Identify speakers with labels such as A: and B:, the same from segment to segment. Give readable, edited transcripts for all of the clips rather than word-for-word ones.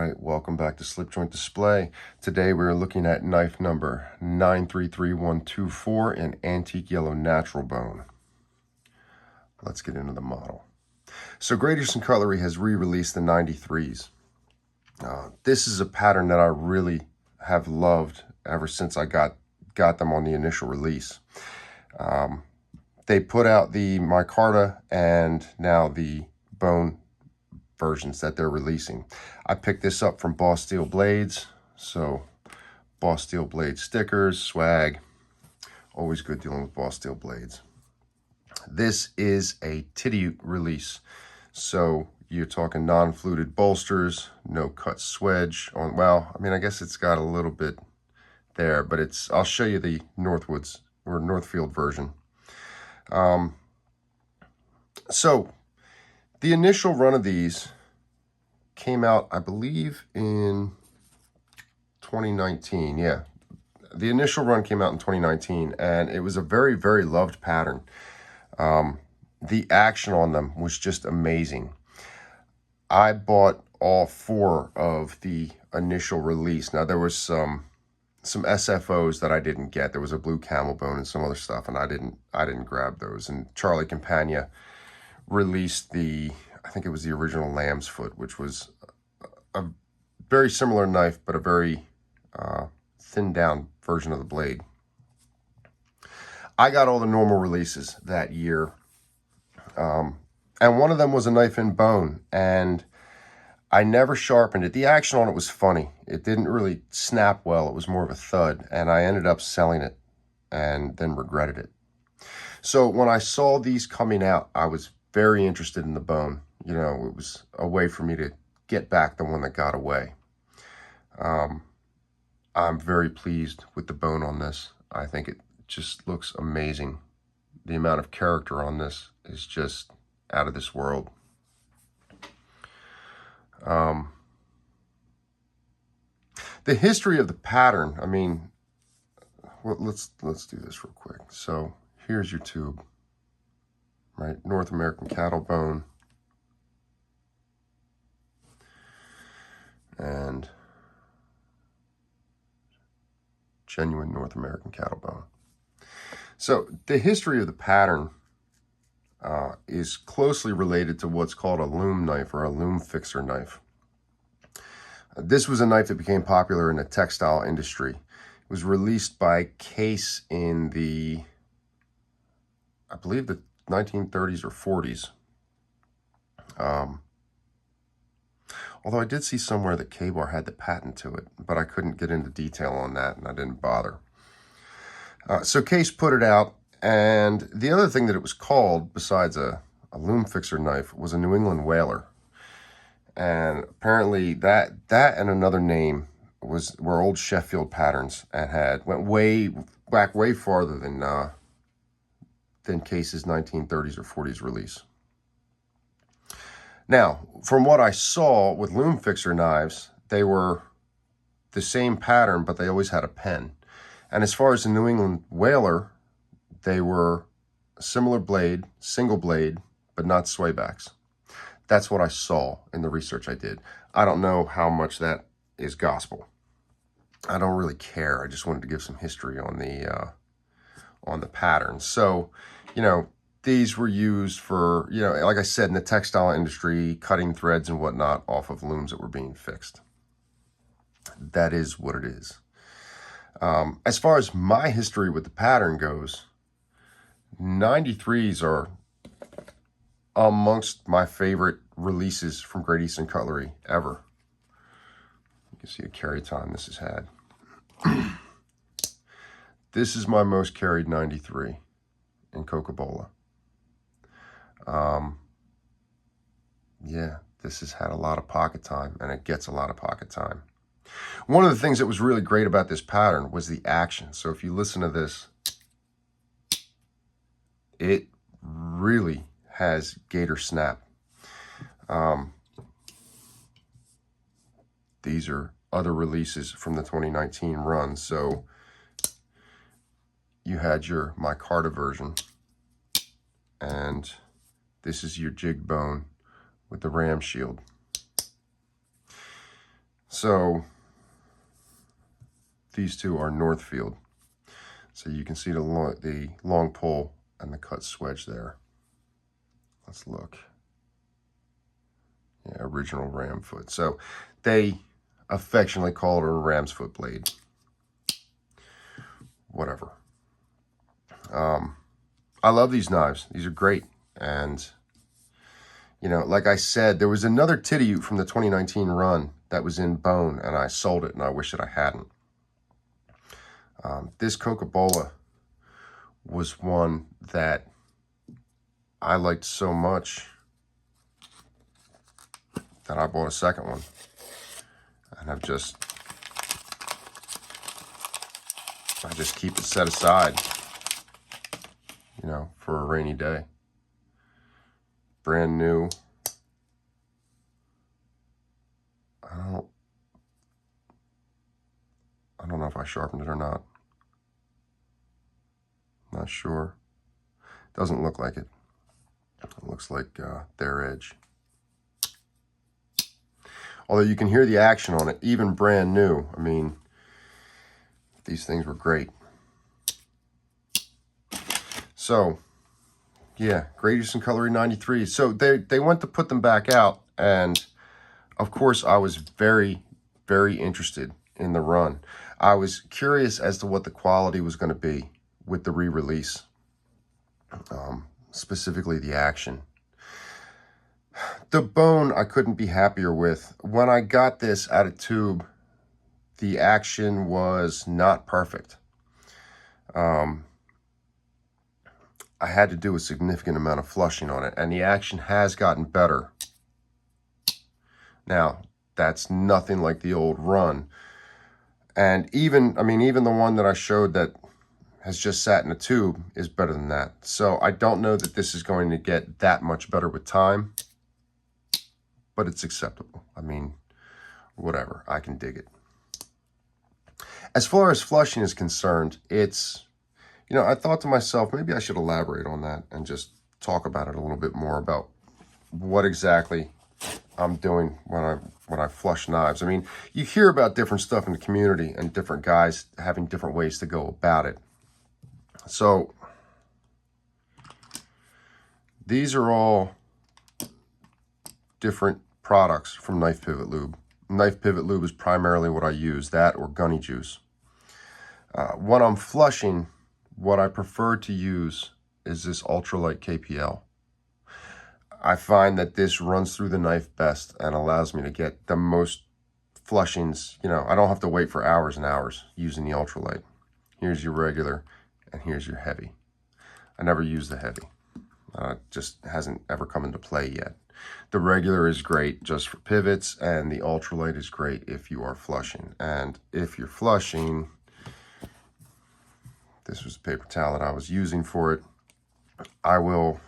A: right, welcome back to Slip Joint Display. Today we're looking at knife number 933124 in antique yellow natural bone. Let's get into the model. So Great Eastern Cutlery has re-released the 93s. This is a pattern that I really have loved ever since I got them on the initial release. They put out the micarta and now the bone versions that they're releasing. I picked this up from Boss Steel Blades, so Boss Steel Blade stickers, swag, always good dealing with Boss Steel Blades. This is a titty release, so you're talking non-fluted bolsters, no cut swedge on, well, I mean, I guess it's got a little bit there, but it's, I'll show you the Northwoods or Northfield version. So the initial run of these came out, I believe, in 2019. Yeah, the initial run came out in 2019, and it was a very, very loved pattern. The action on them was just amazing. I bought all 4 of the initial release. Now, there was some SFOs that I didn't get. There was a blue camel bone and some other stuff, and I didn't grab those. And Charlie Campagna released the, I think it was the original lamb's foot, which was a very similar knife, but a very thinned down version of the blade. I got all the normal releases that year. And one of them was a knife in bone, and I never sharpened it. The action on it was funny. It didn't really snap well. It was more of a thud, and I ended up selling it and then regretted it. So when I saw these coming out, I was very interested in the bone. You know, it was a way for me to get back the one that got away. I'm very pleased with the bone on this. I think it just looks amazing. The amount of character on this is just out of this world. The history of the pattern, I mean, well, let's do this real quick. So here's your tube, right? North American cattle bone. And genuine North American cattle bone. So the history of the pattern is closely related to what's called a loom knife or a loom fixer knife. This was a knife that became popular in the textile industry. It was released by Case in the, I believe, the 1930s or 40s. Although I did see somewhere that K-Bar had the patent to it, but I couldn't get into detail on that, and I didn't bother. So Case put it out, and the other thing that it was called, besides a loom fixer knife, was a New England whaler. And apparently that and another name were old Sheffield patterns and went way farther than Case's 1930s or 40s release. Now, from what I saw with loom fixer knives, they were the same pattern, but they always had a pen. And as far as the New England whaler, they were a similar blade, single blade, but not swaybacks. That's what I saw in the research I did. I don't know how much that is gospel. I don't really care. I just wanted to give some history on the pattern. So, you know, these were used for, you know, like I said, in the textile industry, cutting threads and whatnot off of looms that were being fixed. That is what it is. As far as my history with the pattern goes, 93s are amongst my favorite releases from Great Eastern Cutlery ever. You can see a carry time this has had. This is my most carried 93 in Coca-Cola. Yeah, this has had a lot of pocket time, and it gets a lot of pocket time. One of the things that was really great about this pattern was the action. So if you listen to this, it really has gator snap. These are other releases from the 2019 run. So you had your micarta version, and this is your jig bone with the ram shield. So these two are Northfield. So you can see the long pole and the cut swedge there. Let's look. Yeah, original ram foot. So they affectionately call it a ram's foot blade. Whatever. I love these knives. These are great. And, you know, like I said, there was another Titty from the 2019 run that was in bone, and I sold it, and I wish that I hadn't. This Coca-Cola was one that I liked so much that I bought a second one. And I just keep it set aside, you know, for a rainy day. Brand new. I don't know if I sharpened it or not. Not sure. Doesn't look like it. It looks like their edge. Although you can hear the action on it, even brand new. I mean, these things were great. So, yeah, Great Eastern Cutlery 93. So they went to put them back out, and of course I was very, very interested in the run. I was curious as to what the quality was going to be with the re-release, specifically the action. The bone I couldn't be happier with. When I got this out of tube, the action was not perfect. I had to do a significant amount of flushing on it, and the action has gotten better. Now, that's nothing like the old run. And even the one that I showed that has just sat in a tube is better than that. So I don't know that this is going to get that much better with time, but it's acceptable. I mean, whatever, I can dig it. As far as flushing is concerned, it's, you know, I thought to myself, maybe I should elaborate on that and just talk about it a little bit more about what exactly I'm doing when I flush knives. I mean, you hear about different stuff in the community and different guys having different ways to go about it. So these are all different products from Knife Pivot Lube. Knife Pivot Lube is primarily what I use, that or Gunny Juice. When I'm flushing, what I prefer to use is this ultralight KPL. I find that this runs through the knife best and allows me to get the most flushings. You know, I don't have to wait for hours and hours using the ultralight. Here's your regular, and here's your heavy. I never use the heavy. It just hasn't ever come into play yet. The regular is great just for pivots, and the ultralight is great if you are flushing. And if you're flushing, this was the paper towel that I was using for it. I will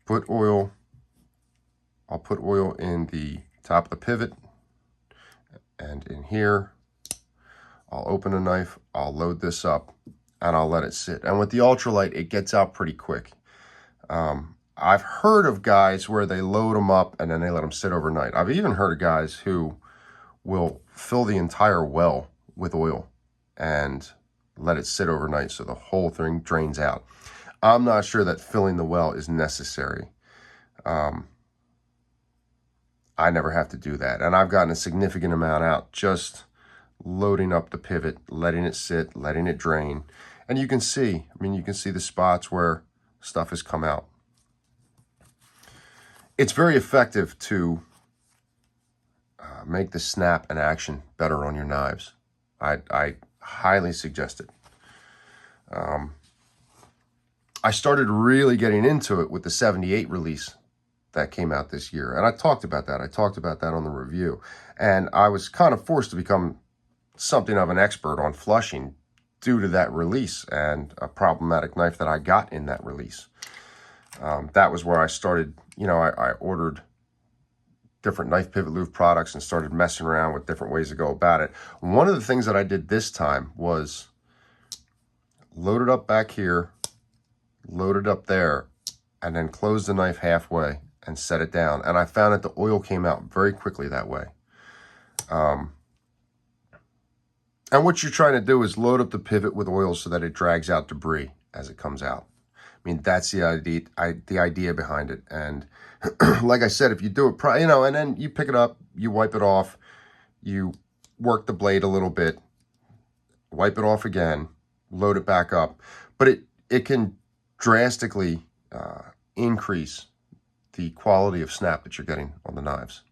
A: put oil. I'll put oil in the top of the pivot and in here. I'll open a knife, I'll load this up, and I'll let it sit. And with the ultralight, it gets out pretty quick. I've heard of guys where they load them up and then they let them sit overnight. I've even heard of guys who will fill the entire well with oil and let it sit overnight so the whole thing drains out. I'm not sure that filling the well is necessary. I never have to do that. And I've gotten a significant amount out just loading up the pivot, letting it sit, letting it drain. And you can see, you can see the spots where stuff has come out. It's very effective to make the snap and action better on your knives. I highly suggest it. I started really getting into it with the 78 release that came out this year. And I talked about that. I talked about that on the review. And I was kind of forced to become something of an expert on flushing due to that release and a problematic knife that I got in that release. That was where I started, I ordered different Knife Pivot Lube products and started messing around with different ways to go about it. One of the things that I did this time was load it up back here, load it up there, and then close the knife halfway and set it down. And I found that the oil came out very quickly that way. And what you're trying to do is load up the pivot with oil so that it drags out debris as it comes out. I mean, that's the idea behind it. And like I said, if you do it, and then you pick it up, you wipe it off, you work the blade a little bit, wipe it off again, load it back up. But it can drastically increase the quality of snap that you're getting on the knives.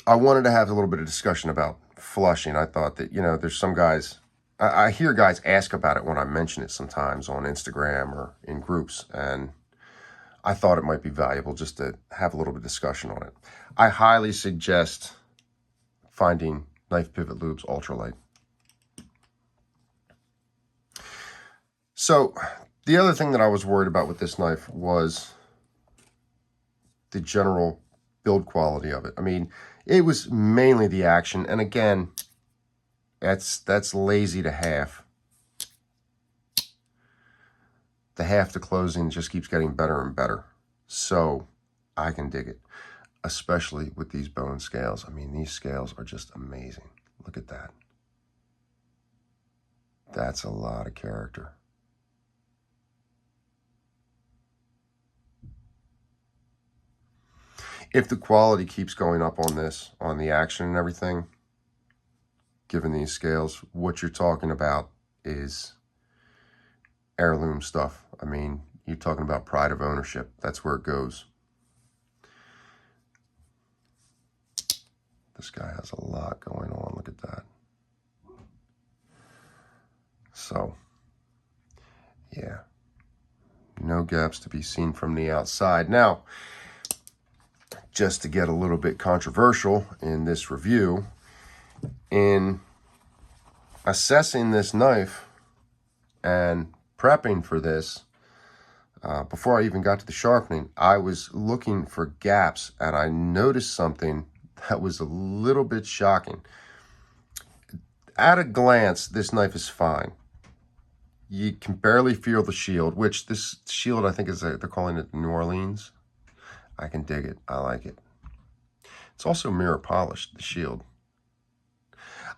A: I wanted to have a little bit of discussion about flushing. I thought that, there's some guys, I hear guys ask about it when I mention it sometimes on Instagram or in groups, and I thought it might be valuable just to have a little bit of discussion on it. I highly suggest finding knife pivot lubes ultralight. So the other thing that I was worried about with this knife was the general build quality of it. I mean, it was mainly the action, and again, that's lazy to half. The half to closing just keeps getting better and better. So I can dig it, especially with these bone scales. I mean, these scales are just amazing. Look at that. That's a lot of character. If the quality keeps going up on this, on the action and everything, given these scales, what you're talking about is heirloom stuff. I mean, you're talking about pride of ownership. That's where it goes. This guy has a lot going on. Look at that. So, yeah. No gaps to be seen from the outside. Now, just to get a little bit controversial in this review, in assessing this knife and prepping for this, before I even got to the sharpening, I was looking for gaps, and I noticed something that was a little bit shocking. At a glance, this knife is fine. You can barely feel the shield, which this shield, I think, they're calling it New Orleans. I can dig it. I like it. It's also mirror polished, the shield.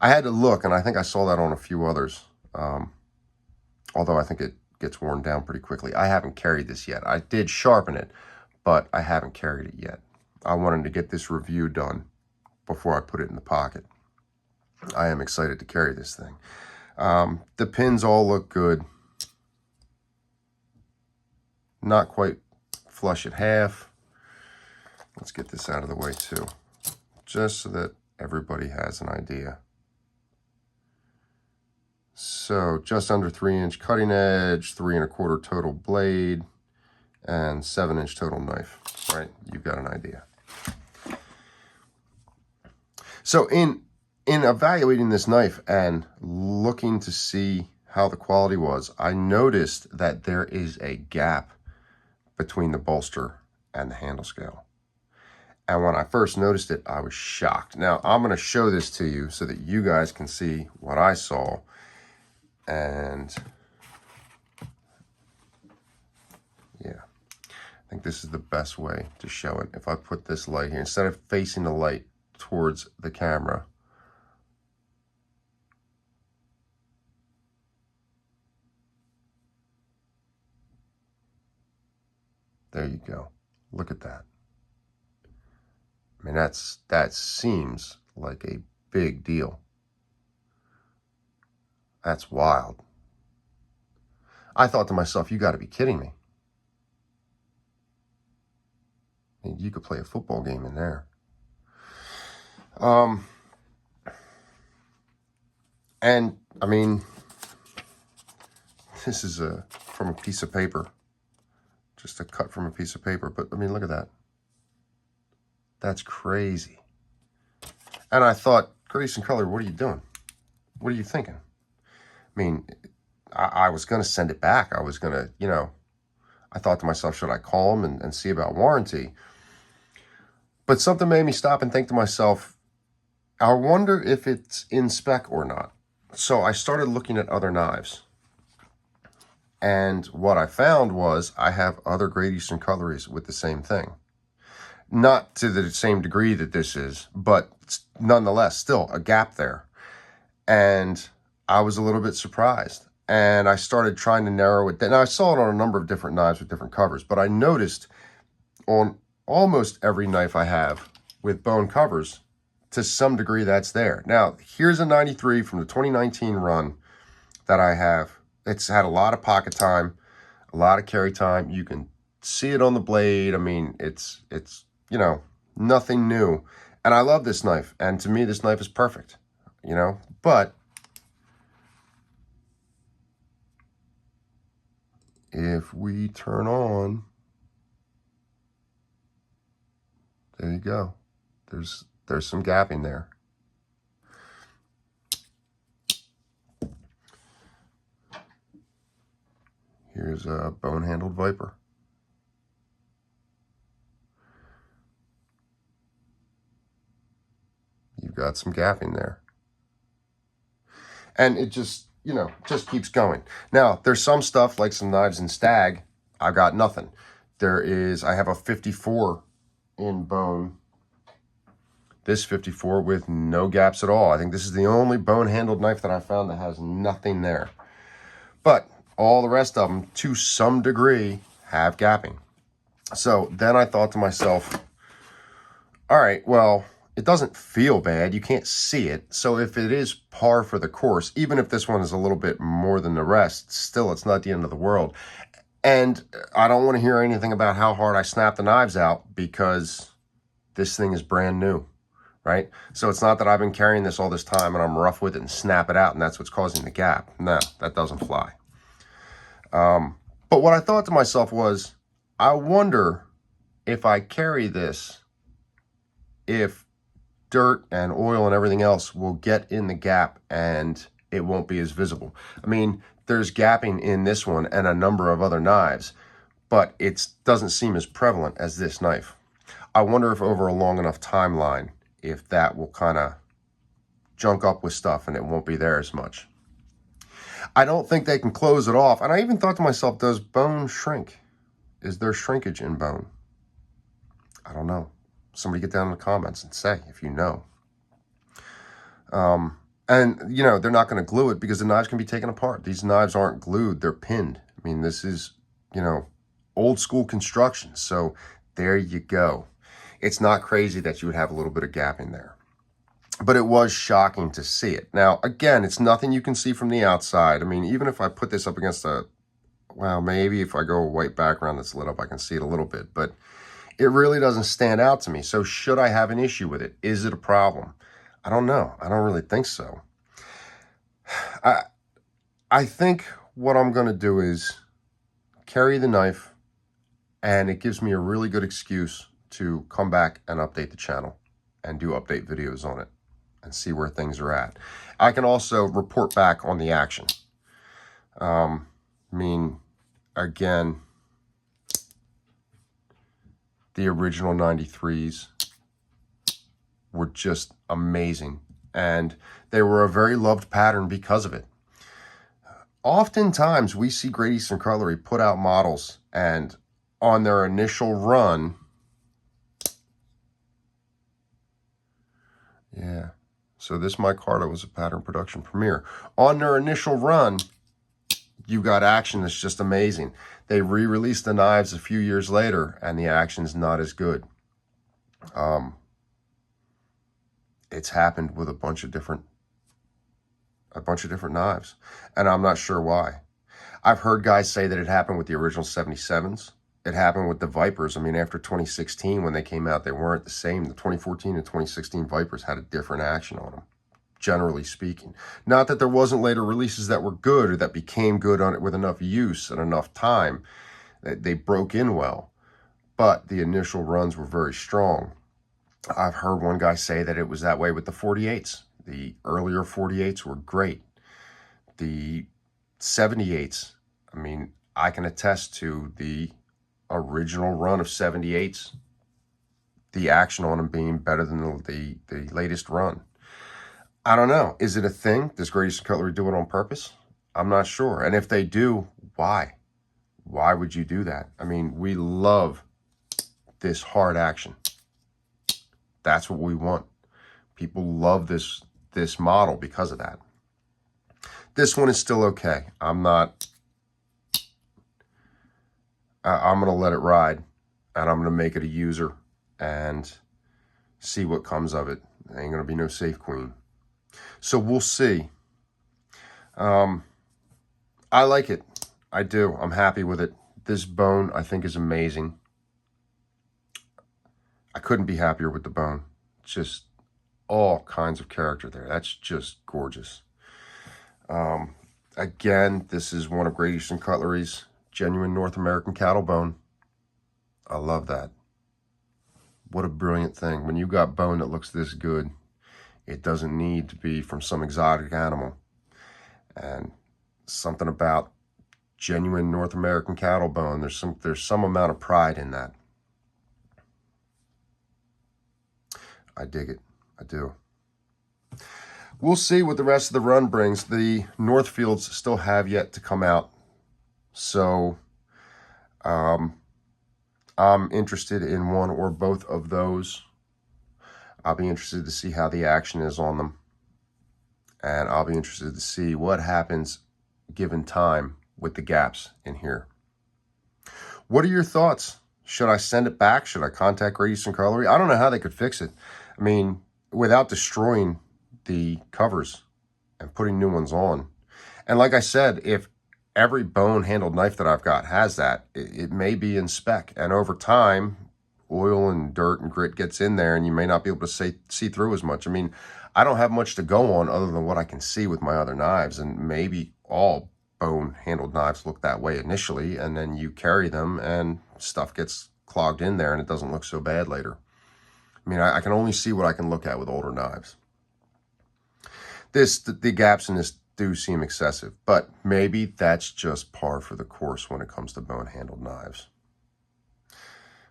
A: I had to look, and I think I saw that on a few others, although I think it gets worn down pretty quickly. I haven't carried this yet. I did sharpen it, but I haven't carried it yet. I wanted to get this review done before I put it in the pocket. I am excited to carry this thing. The pins all look good. Not quite flush at half. Let's get this out of the way too, just so that everybody has an idea. So just under 3-inch cutting edge, 3 1/4 total blade, and 7-inch total knife, right? You've got an idea. So in evaluating this knife and looking to see how the quality was, I noticed that there is a gap between the bolster and the handle scale. And when I first noticed it, I was shocked. Now, I'm going to show this to you so that you guys can see what I saw. And yeah, I think this is the best way to show it. If I put this light here, instead of facing the light towards the camera, there you go. Look at that. I mean, that seems like a big deal. That's wild. I thought to myself, you got to be kidding me. I mean, you could play a football game in there. And I mean, this is from a piece of paper, just a cut from a piece of paper. But I mean, look at that. That's crazy. And I thought, Great Eastern Cutlery, what are you doing? What are you thinking? I mean, I was going to send it back. I was going to, I thought to myself, should I call them and see about warranty? But something made me stop and think to myself, I wonder if it's in spec or not. So I started looking at other knives. And what I found was I have other Great Eastern Cutleries with the same thing. Not to the same degree that this is, but nonetheless, still a gap there. And I was a little bit surprised. And I started trying to narrow it down. Now, I saw it on a number of different knives with different covers, but I noticed on almost every knife I have with bone covers, to some degree, that's there. Now, here's a 93 from the 2019 run that I have. It's had a lot of pocket time, a lot of carry time. You can see it on the blade. I mean, it's you know, nothing new. And I love this knife. And to me, this knife is perfect, you know. But if we turn on, there you go. There's some gapping there. Here's a bone-handled Viper. You've got some gapping there. And it just, you know, just keeps going. Now, there's some stuff like some knives in Stag. I've got nothing. I have a 54 in bone. This 54 with no gaps at all. I think this is the only bone-handled knife that I found that has nothing there. But all the rest of them, to some degree, have gapping. So then I thought to myself, all right, well, it doesn't feel bad. You can't see it. So if it is par for the course, even if this one is a little bit more than the rest, still, it's not the end of the world. And I don't want to hear anything about how hard I snap the knives out, because this thing is brand new, right? So it's not that I've been carrying this all this time and I'm rough with it and snap it out and that's what's causing the gap. No, that doesn't fly. But what I thought to myself was, I wonder if I carry this, if dirt and oil and everything else will get in the gap and it won't be as visible. I mean, there's gapping in this one and a number of other knives, but it doesn't seem as prevalent as this knife. I wonder if over a long enough timeline, if that will kind of junk up with stuff and it won't be there as much. I don't think they can close it off. And I even thought to myself, does bone shrink? Is there shrinkage in bone? I don't know. Somebody get down in the comments and say if you know. And, you know, they're not going to glue it because the knives can be taken apart. These knives aren't glued. They're pinned. I mean, this is, you know, old school construction. So there you go. It's not crazy that you would have a little bit of gap in there. But it was shocking to see it. Now, again, it's nothing you can see from the outside. I mean, even if I put this up against well, maybe if I go a white background that's lit up, I can see it a little bit. But it really doesn't stand out to me. So should I have an issue with it? Is it a problem? I don't know. I don't really think so. I think what I'm going to do is carry the knife, and it gives me a really good excuse to come back and update the channel and do update videos on it and see where things are at. I can also report back on the action. I mean, again, the original 93s were just amazing, and they were a very loved pattern because of it. Oftentimes, we see Great Eastern Cutlery put out models, and on their initial run, yeah, so this micarta was a pattern production premiere. On their initial run, you got action that's just amazing. They re-released the knives a few years later, and the action's not as good. It's happened with a bunch of different knives, and I'm not sure why. I've heard guys say that it happened with the original 77s. It happened with the Vipers. I mean, after 2016, when they came out, they weren't the same. The 2014 and 2016 Vipers had a different action on them, generally speaking. Not that there wasn't later releases that were good or that became good on it with enough use and enough time that they broke in well, but the initial runs were very strong. I've heard one guy say that it was that way with the 48s. The earlier 48s were great. The 78s, I mean, I can attest to the original run of 78s, the action on them being better than the latest run. I don't know. Is it a thing? Does Great Eastern Cutlery do it on purpose? I'm not sure. And if they do, Why? Why would you do that? I mean, we love this hard action. That's what we want. People love this model because of that. This one is still okay. I'm going to let it ride, and I'm going to make it a user and see what comes of it. There ain't going to be no safe queen. So we'll see. I like it. I do. I'm happy with it. This bone, I think, is amazing. I couldn't be happier with the bone. Just all kinds of character there. That's just gorgeous. Again, this is one of Great Eastern Cutlery's genuine North American cattle bone. I love that. What a brilliant thing. When you got bone that looks this good, it doesn't need to be from some exotic animal. And something about genuine North American cattle bone, there's some amount of pride in that. I dig it. I do. We'll see what the rest of the run brings. The Northfields still have yet to come out. So I'm interested in one or both of those. I'll be interested to see how the action is on them. And I'll be interested to see what happens given time with the gaps in here. What are your thoughts? Should I send it back? Should I contact Great Eastern Cutlery? I don't know how they could fix it. I mean, without destroying the covers and putting new ones on. And like I said, if every bone-handled knife that I've got has that, it may be in spec. And over time, oil and dirt and grit gets in there, and you may not be able to see through as much. I mean, I don't have much to go on other than what I can see with my other knives, and maybe all bone-handled knives look that way initially, and then you carry them, and stuff gets clogged in there, and it doesn't look so bad later. I mean, I can only see what I can look at with older knives. The gaps in this do seem excessive, but maybe that's just par for the course when it comes to bone-handled knives.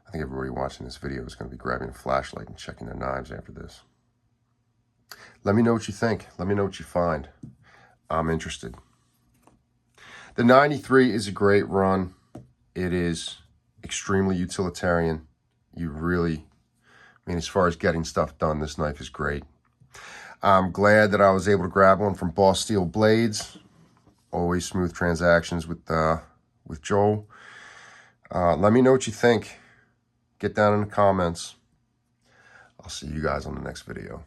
A: I think everybody watching this video is going to be grabbing a flashlight and checking their knives after this. Let me know what you think. Let me know what you find. I'm interested. The 93 is a great run. It is extremely utilitarian. You really, I mean, as far as getting stuff done, this knife is great. I'm glad that I was able to grab one from Boss Steel Blades. Always smooth transactions with Joel. Let me know what you think. Get down in the comments. I'll see you guys on the next video.